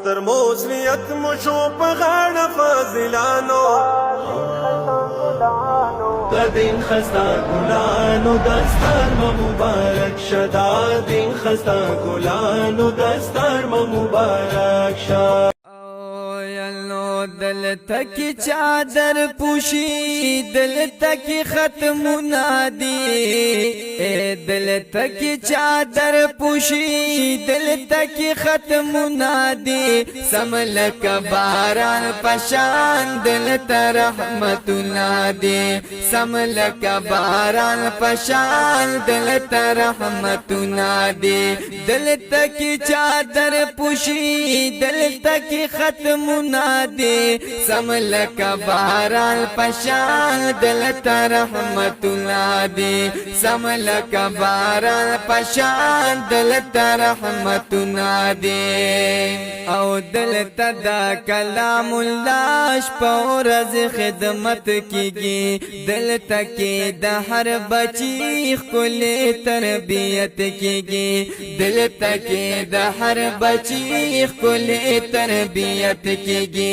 ستر موسمیت مشو په غاړه فاضلانو دین خستا ګلانو دستار مبارک شدا دین خستا ګلانو دستار مبارک شدا دل تکی چادر پوشی دل تکی ختمونا دی دل تکی چادر پوشی دل تکی ختمونا دی سملک باران پشان دل ترحمتنا دی سملک باران پشان دل ترحمتنا دی دل تکی چادر پوشی دل تکی ختمونا دی سملک باران پشان دل ترحمتنا دی سملک باران پشان دل ترحمتنا دی او دل تدا کلام الله شپورز خدمت کیږي دل تکي د هر بچی خپل تربیت کیږي دل تکي د هر بچی خپل تربیت کیږي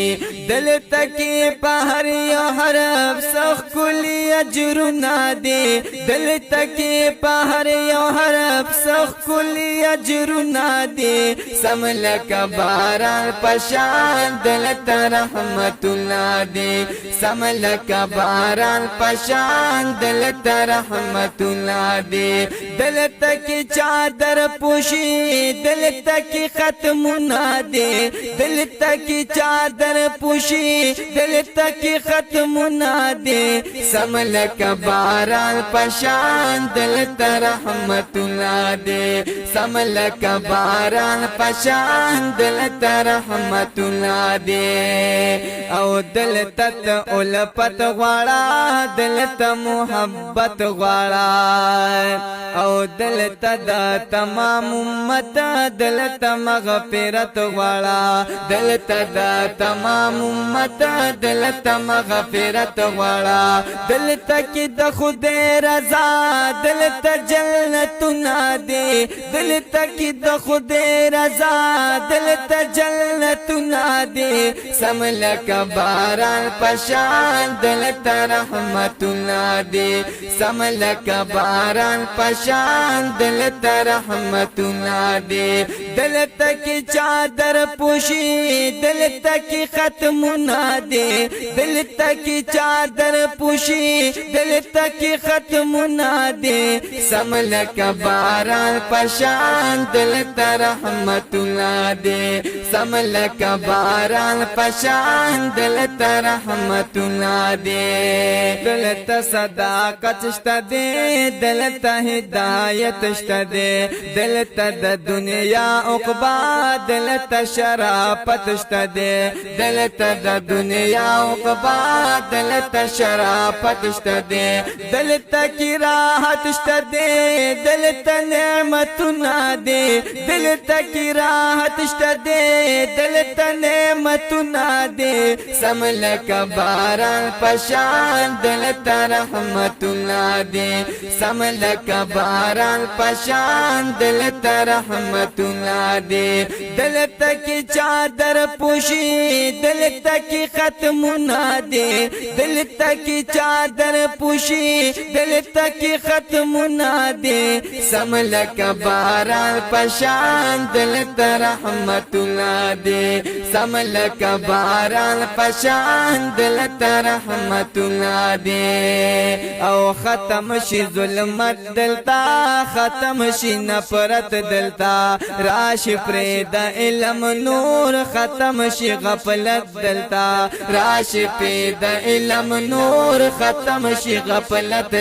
دل تکی پہر یا حرف سخ کلی اجرنا دے دل تکی پہر یا حرف سخ کلی اجرنا دے سملک باران پشان دل ترحمت اللہ دے سملک باران پشان دل ترحمت اللہ دے دل تکی چادر پوشی دل تکی ختمنا دے دل تکی چادر پوشی دل تکی ختمنا دے سملک باران پشان دل ترحمتنا دے سملک باران پشان دل ترحمتنا دے او دل تت الپت غواړه دل ته محبت غواړه او دل تد تمام امت دل ته مغفرت غواړه دل تد تمام امت دل ته مغفرت غواړه دل ته کې د خدای رضا دل ته جنتونه دي دل ته کې د خدای رضا دل ته جنتونه دي سملک باران پشان دل ته رحمتونه دي سملک باران پشان دل ته رحمتونه دي دل ته کې چادر پوشي دل ته کې ختمنا دے دل تکی چادر پوشی دل تکی ختمنا دے سملک باران پشان دل ترحمتنا دے سملک باران پشان دل ترحمتنا دے دل تصداقت شتا دے دل تہدایت شتا دے دل تد دنیا عقبا دل تشرافت شتا دے دل تد دنیا عقبا دل تشرافت شتا دے دل تکی راحت شتا دے دل تنعمتنا دے دل تکی راحت شتا دے دل تنعمتنا دے سملک باران پشان دل ترحمتنا دے سملک باران پشان دل ترحمتنا دے دل تکی چادر پوشی دل تکی ختمنا دے دل تکی چادر پوشی دل تکی ختمنا دے سملک باران پشان دل ترحمتنا دے سملک باران پشان دل ترحمتنا دے او ختم شي ظلمت دلتا ختم شي نفرت دلتا راشي پرید علم نور ختم شي غفلت دلتا راشي پرید علم نور ختم شي غفلت